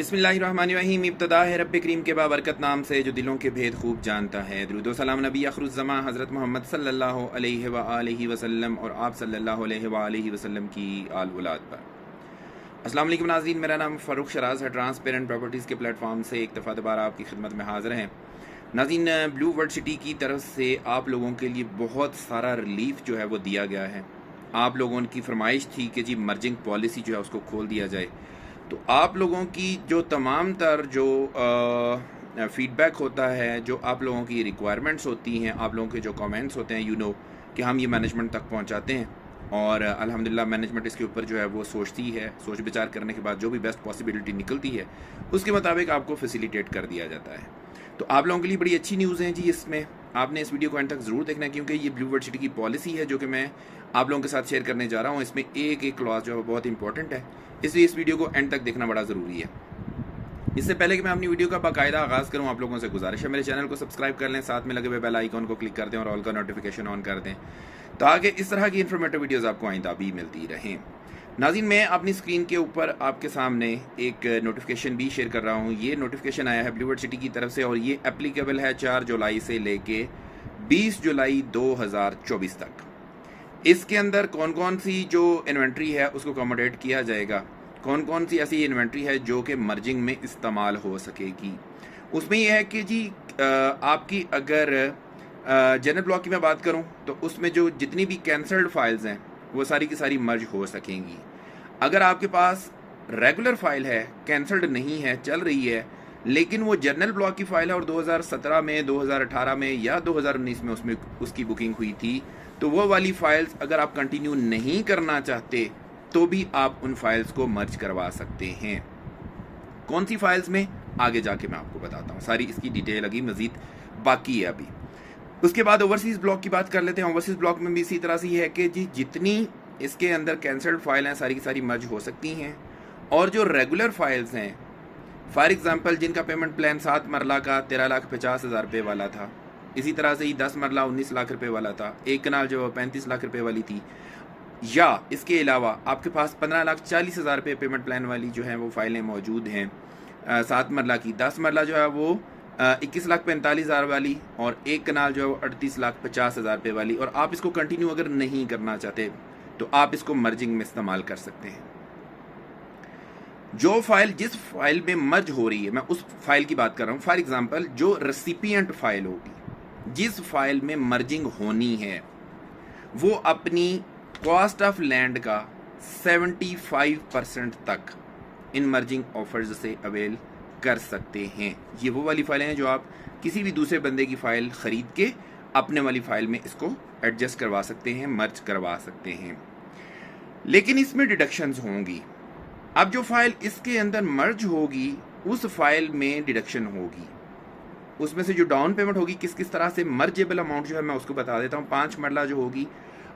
बिस्मिल्लाहिर्रहमानिर्रहीम। इब्तदा है रब्बे करीम के बाबरकत नाम से जो दिलों के भेद खूब जानता है। दुरूद व सलाम नबी अखरुज़्ज़मा हज़रत मोहम्मद सल्लल्लाहु अलैहि व आलिहि वसल्लम और आप सल्लल्लाहु अलैहि व आलिहि वसल्लम की आल औलाद पर। अस्सलाम वालेकुम नाज़रीन, मेरा नाम फ़ारूक शराज है। ट्रांसपेरेंट प्रॉपर्टीज़ के प्लेटफॉर्म से एक दफ़ा दोबारा आपकी खिदमत में हाज़िर हैं। नाज़रीन, ब्लू वर्ल्ड सिटी की तरफ से आप लोगों के लिए बहुत सारा रिलीफ जो है वो दिया गया है। आप लोगों की फरमाइश थी कि जी मर्जिंग पॉलिसी जो है उसको खोल दिया जाए। तो आप लोगों की जो तमाम तर जो फीडबैक होता है, जो आप लोगों की रिक्वायरमेंट्स होती हैं, आप लोगों के जो कमेंट्स होते हैं, कि हम ये मैनेजमेंट तक पहुंचाते हैं और अल्हम्दुलिल्लाह मैनेजमेंट इसके ऊपर जो है वो सोचती है। सोच विचार करने के बाद जो भी बेस्ट पॉसिबिलिटी निकलती है उसके मुताबिक आपको फैसिलिटेट कर दिया जाता है। तो आप लोगों के लिए बड़ी अच्छी न्यूज़ है जी। इसमें आपने इस वीडियो को एंड तक ज़रूर देखना है, क्योंकि ये ब्लू वर्ल्ड सिटी की पॉलिसी है जो कि मैं आप लोगों के साथ शेयर करने जा रहा हूँ। इसमें एक एक क्लॉज जो है बहुत इंपॉर्टेंट है, इसलिए इस वीडियो को एंड तक देखना बड़ा ज़रूरी है। इससे पहले कि मैं अपनी वीडियो का बाकायदा आगाज़ करूं, आप लोगों से गुजारिश है मेरे चैनल को सब्सक्राइब कर लें, साथ में लगे हुए बेल आइकॉन को क्लिक कर दें और ऑल का नोटिफिकेशन ऑन कर दें, ताकि इस तरह की इन्फॉर्मेटिव वीडियोस आपको आइंदा भी मिलती रहें। नाज़रीन, मैं अपनी स्क्रीन के ऊपर आपके सामने एक नोटिफिकेशन भी शेयर कर रहा हूँ। ये नोटिफिकेशन आया है ब्लू वर्ल्ड सिटी की तरफ से और ये एप्लीकेबल है 4 जुलाई से लेके 20 जुलाई 2024 तक। इसके अंदर कौन कौन सी जो इन्वेंट्री है उसको अकोमोडेट किया जाएगा, कौन कौन सी ऐसी इन्वेंट्री है जो कि मर्जिंग में इस्तेमाल हो सकेगी। उसमें यह है कि जी आपकी अगर जनरल ब्लॉक की मैं बात करूं तो उसमें जो जितनी भी कैंसल्ड फाइल्स हैं वो सारी की सारी मर्ज हो सकेंगी। अगर आपके पास रेगुलर फाइल है, कैंसल्ड नहीं है, चल रही है, लेकिन वो जनरल ब्लॉक की फाइल है और 2017 में, 2018 में या 2019 में उसमें उसकी बुकिंग हुई थी, तो वो वाली फाइल्स अगर आप कंटिन्यू नहीं करना चाहते तो भी आप उन फाइल्स को मर्ज करवा सकते हैं। कौन सी फाइल्स में, आगे जाके मैं आपको बताता हूँ। सारी इसकी डिटेल अभी मजीद बाकी है अभी। उसके बाद ओवरसीज ब्लॉक की बात कर लेते हैं। ओवरसीज ब्लॉक में भी इसी तरह से है कि जी जितनी इसके अंदर कैंसल्ड फाइल हैं सारी की सारी मर्ज हो सकती हैं, और जो रेगुलर फाइल्स हैं, फॉर एग्जाम्पल जिनका पेमेंट प्लान 7 मरला का 13,50,000 रुपये वाला था, इसी तरह से ही 10 मरला 19 लाख रुपए वाला था, एक कनाल जो 35 लाख रुपए वाली थी, या इसके अलावा आपके पास 15,40,000 रुपये पेमेंट प्लान वाली जो है वो फाइलें मौजूद हैं, 7 मरला की, 10 मरला जो है वो 21,45,000 वाली, और एक कनाल जो है वो 38,50,000 रुपये वाली, और आप इसको कंटिन्यू अगर नहीं करना चाहते तो आप इसको मर्जिंग में इस्तेमाल कर सकते हैं। जो फाइल जिस फाइल में मर्ज हो रही है, मैं उस फाइल की बात कर रहा हूँ। फॉर एग्जाम्पल जो रेसिपिएंट फाइल होगी, जिस फाइल में मर्जिंग होनी है, वो अपनी कॉस्ट ऑफ लैंड का 75% तक इन मर्जिंग ऑफर्स से अवेल कर सकते हैं। ये वो वाली फाइलें हैं जो आप किसी भी दूसरे बंदे की फाइल खरीद के अपने वाली फाइल में इसको एडजस्ट करवा सकते हैं, मर्ज करवा सकते हैं, लेकिन इसमें डिडक्शंस होंगी। अब जो फाइल इसके अंदर मर्ज होगी उस फाइल में डिडक्शन होगी, उसमें से जो डाउन पेमेंट होगी, किस किस तरह से मर्जेबल अमाउंट जो है मैं उसको बता देता हूँ। 5 मरला जो होगी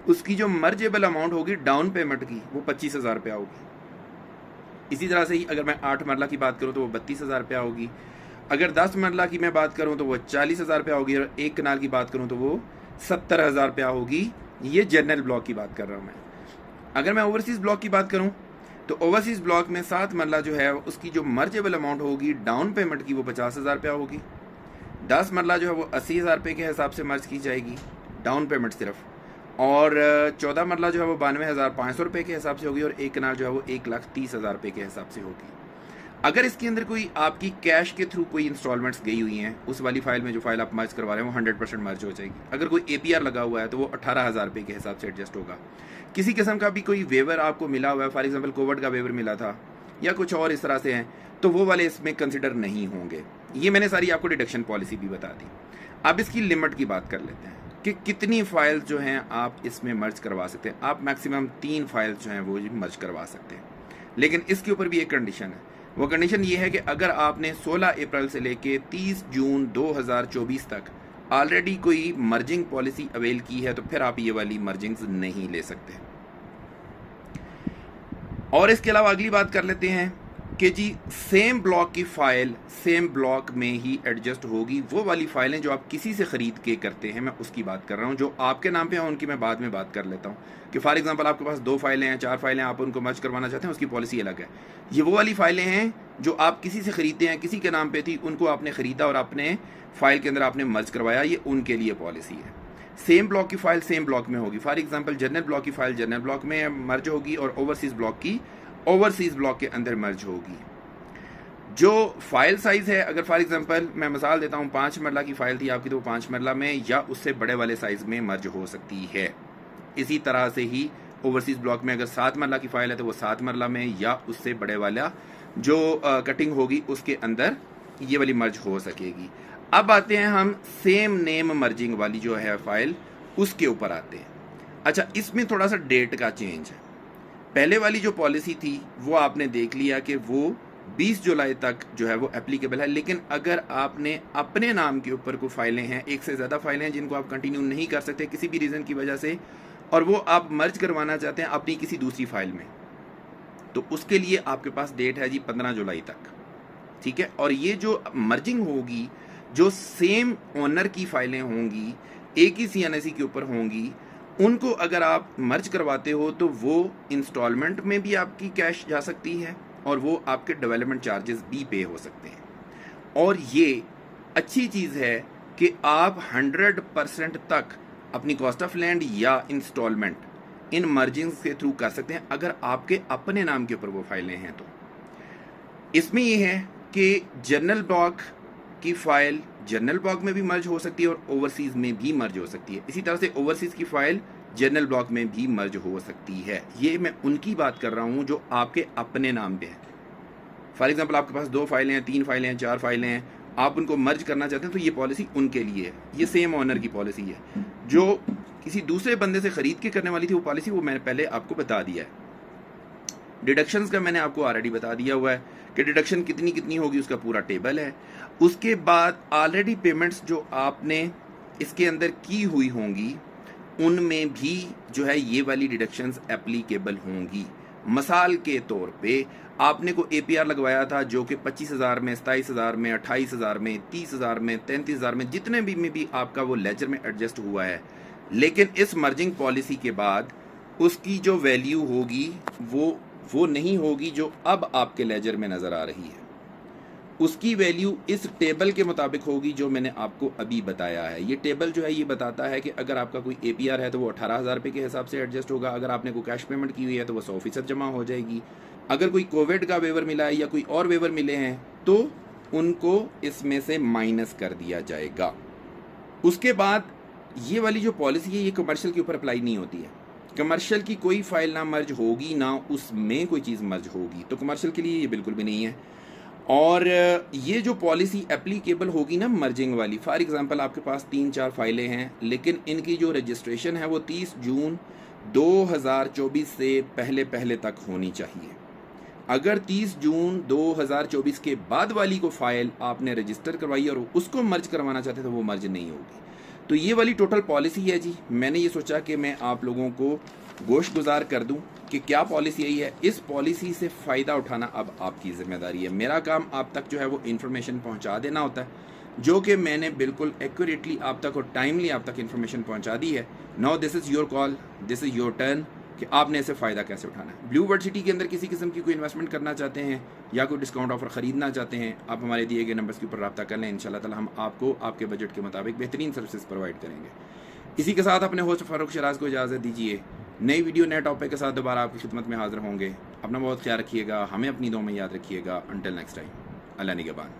उसकी जो मर्जेबल अमाउंट होगी डाउन पेमेंट की वो 25,000 रुपया होगी। इसी तरह से ही अगर मैं 8 मरला की बात करूँ तो वो 32,000 रुपया होगी। अगर 10 मरला की मैं बात करूँ तो वो 40,000 रुपया होगी, और एक कनाल की बात करूँ तो वो 70,000 रुपया होगी। ये जनरल ब्लॉक की बात कर रहा हूँ मैं। अगर मैं ओवरसीज ब्लॉक की बात करूँ तो ओवरसीज ब्लॉक में 7 मरला जो है उसकी जो मर्जेबल अमाउंट होगी डाउन पेमेंट की वो 50,000 रुपया होगी। 10 मरला जो है वो 80,000 रुपये के हिसाब से मर्ज की जाएगी डाउन पेमेंट सिर्फ, और 14 मरला जो है वो 92,500 रुपये के हिसाब से होगी, और एक कनाल जो है वो 1,30,000 रुपये के हिसाब से होगी। अगर इसके अंदर कोई आपकी कैश के थ्रू कोई इंस्टॉलमेंट्स गई हुई हैं, उस वाली फाइल में जो फाइल आप मर्ज करवा रहे हैं वो 100% मर्ज हो जाएगी। अगर कोई APR लगा हुआ है तो वो 18,000 रुपये के हिसाब से एडजस्ट होगा। किसी किस्म का भी कोई वेवर आपको मिला हुआ है, फॉर एग्जाम्पल कोविड का वेवर मिला था या कुछ और इस तरह से हैं, तो वो वाले इसमें कंसिडर नहीं होंगे। ये मैंने सारी आपको डिडक्शन पॉलिसी भी बता दी। अब इसकी लिमिट की बात कर लेते हैं कि कितनी फाइल्स जो हैं आप इसमें मर्ज करवा सकते हैं। आप मैक्सिमम 3 फाइल्स जो हैं वो मर्ज करवा सकते हैं, लेकिन इसके ऊपर भी एक कंडीशन है। वो कंडीशन ये है कि अगर आपने 16 अप्रैल से लेके 30 जून 2024 तक ऑलरेडी कोई मर्जिंग पॉलिसी अवेल की है तो फिर आप ये वाली मर्जिंग्स नहीं ले सकते। और इसके अलावा अगली बात कर लेते हैं कि जी सेम ब्लॉक की फ़ाइल सेम ब्लॉक में ही एडजस्ट होगी। वो वाली फ़ाइलें जो आप किसी से ख़रीद के करते हैं, मैं उसकी बात कर रहा हूँ। जो आपके नाम पे हैं उनकी मैं बाद में बात कर लेता हूँ कि फॉर एग्जांपल आपके पास 2 फाइलें हैं, 4 फाइलें, आप उनको मर्ज करवाना चाहते हैं, उसकी पॉलिसी अलग है। ये वो वाली फ़ाइलें हैं जो आप किसी से ख़रीदते हैं, किसी के नाम पर थी, उनको आपने ख़रीदा और आपने फ़ाइल के अंदर आपने मर्ज करवाया, ये उनके लिए पॉलिसी है। सेम ब्लॉक की फ़ाइल सेम ब्लॉक में होगी। फॉर एग्जांपल जनरल ब्लॉक की फ़ाइल जनरल ब्लॉक में मर्ज होगी और ओवरसीज़ ब्लॉक की ओवरसीज़ ब्लॉक के अंदर मर्ज होगी। जो फाइल साइज़ है, अगर फॉर एग्जांपल मैं मिसाल देता हूँ, 5 मरला की फ़ाइल थी आपकी, तो वो 5 मरला में या उससे बड़े वाले साइज़ में मर्ज हो सकती है। इसी तरह से ही ओवरसीज़ ब्लॉक में अगर 7 मरला की फ़ाइल है तो वो 7 मरला में या उससे बड़े वाला जो कटिंग होगी उसके अंदर ये वाली मर्ज हो सकेगी। अब आते हैं हम सेम नेम मर्जिंग वाली जो है फ़ाइल, उसके ऊपर आते हैं। अच्छा, इसमें थोड़ा सा डेट का चेंज है। पहले वाली जो पॉलिसी थी वो आपने देख लिया कि वो 20 जुलाई तक जो है वो एप्लीकेबल है, लेकिन अगर आपने अपने नाम के ऊपर कोई फाइलें हैं, एक से ज़्यादा फाइलें हैं जिनको आप कंटिन्यू नहीं कर सकते किसी भी रीज़न की वजह से, और वो आप मर्ज करवाना चाहते हैं अपनी किसी दूसरी फाइल में, तो उसके लिए आपके पास डेट है जी 15 जुलाई तक। ठीक है, और ये जो मर्जिंग होगी, जो सेम ओनर की फाइलें होंगी, एक ही CNIC के ऊपर होंगी, उनको अगर आप मर्ज करवाते हो तो वो इंस्टॉलमेंट में भी आपकी कैश जा सकती है और वो आपके डेवलपमेंट चार्जेस भी पे हो सकते हैं। और ये अच्छी चीज़ है कि आप 100% तक अपनी कॉस्ट ऑफ लैंड या इंस्टॉलमेंट इन मर्जिंग्स के थ्रू कर सकते हैं अगर आपके अपने नाम के ऊपर वो फाइलें हैं। तो इसमें ये है कि जनरल ब्लॉक की फ़ाइल जनरल ब्लॉक में भी मर्ज हो सकती है और ओवरसीज़ में भी मर्ज हो सकती है। इसी तरह से ओवरसीज़ की फ़ाइल जनरल ब्लॉक में भी मर्ज हो सकती है। ये मैं उनकी बात कर रहा हूँ जो आपके अपने नाम पे है। फॉर एग्जांपल आपके पास 2 फाइलें हैं, 3 फाइलें हैं, 4 फाइलें हैं, आप उनको मर्ज करना चाहते हैं तो ये पॉलिसी उनके लिए है। ये सेम ऑनर की पॉलिसी है। जो किसी दूसरे बंदे से ख़रीद के करने वाली थी वो पॉलिसी, वो मैंने पहले आपको बता दिया है। डिडक्शंस का मैंने आपको ऑलरेडी बता दिया हुआ है कि डिडक्शन कितनी कितनी होगी, उसका पूरा टेबल है। उसके बाद ऑलरेडी पेमेंट्स जो आपने इसके अंदर की हुई होंगी उनमें भी जो है ये वाली डिडक्शंस एप्लीकेबल होंगी। मिसाल के तौर पे आपने को APR लगवाया था जो कि 25,000 में, 27,000 में, 28,000 में, 30,000 में, 33,000 में, जितने भी आपका वो लेजर में एडजस्ट हुआ है, लेकिन इस मर्जिंग पॉलिसी के बाद उसकी जो वैल्यू होगी वो नहीं होगी जो अब आपके लेजर में नज़र आ रही है। उसकी वैल्यू इस टेबल के मुताबिक होगी जो मैंने आपको अभी बताया है। ये टेबल जो है ये बताता है कि अगर आपका कोई APR है तो वो 18,000 रुपये के हिसाब से एडजस्ट होगा। अगर आपने कोई कैश पेमेंट की हुई है तो वो 100% जमा हो जाएगी। अगर कोई कोविड का वेवर मिला है या कोई और वेवर मिले हैं तो उनको इसमें से माइनस कर दिया जाएगा। उसके बाद ये वाली जो पॉलिसी है ये कमर्शियल के ऊपर अप्लाई नहीं होती है। कमर्शियल की कोई फाइल ना मर्ज होगी ना उसमें कोई चीज़ मर्ज होगी, तो कमर्शियल के लिए ये बिल्कुल भी नहीं है। और ये जो पॉलिसी एप्लीकेबल होगी ना मर्जिंग वाली, फॉर एग्जांपल आपके पास 3-4 फाइलें हैं लेकिन इनकी जो रजिस्ट्रेशन है वो 30 जून 2024 से पहले तक होनी चाहिए। अगर 30 जून 2024 के बाद वाली को फाइल आपने रजिस्टर करवाई और उसको मर्ज करवाना चाहते तो वो मर्ज नहीं होगी। तो ये वाली टोटल पॉलिसी है जी। मैंने ये सोचा कि मैं आप लोगों को गोश्त गुजार कर दूं कि क्या पॉलिसी यही है। इस पॉलिसी से फ़ायदा उठाना अब आपकी ज़िम्मेदारी है। मेरा काम आप तक जो है वो इन्फॉर्मेशन पहुंचा देना होता है, जो कि मैंने बिल्कुल एक्यूरेटली आप तक और टाइमली आप तक इन्फॉर्मेशन पहुंचा दी है। Now this is your call, this is your turn कि आपने इससे फ़ायदा कैसे उठाना है। ब्लू वर्ड सिटी के अंदर किसी किस्म की कोई इन्वेस्टमेंट करना चाहते हैं या कोई डिस्काउंट ऑफर ख़रीदना चाहते हैं, आप हमारे दिए गए नंबर्स के ऊपर रब्ता कर लें। इंशाल्लाह ताला हम आपको आपके बजट के मुताबिक बेहतरीन सर्विसेज प्रोवाइड करेंगे। इसी के साथ अपने होस्ट फारूक शराज को इजाज़त दीजिए। नई वीडियो नए टॉपिक के साथ दोबारा आपकी खिदमत में हाजिर होंगे। अपना बहुत ख्याल रखिएगा, हमें अपनी दुआ में याद रखिएगा। अंटिल नेक्स्ट टाइम, अल्लाह निगहबान।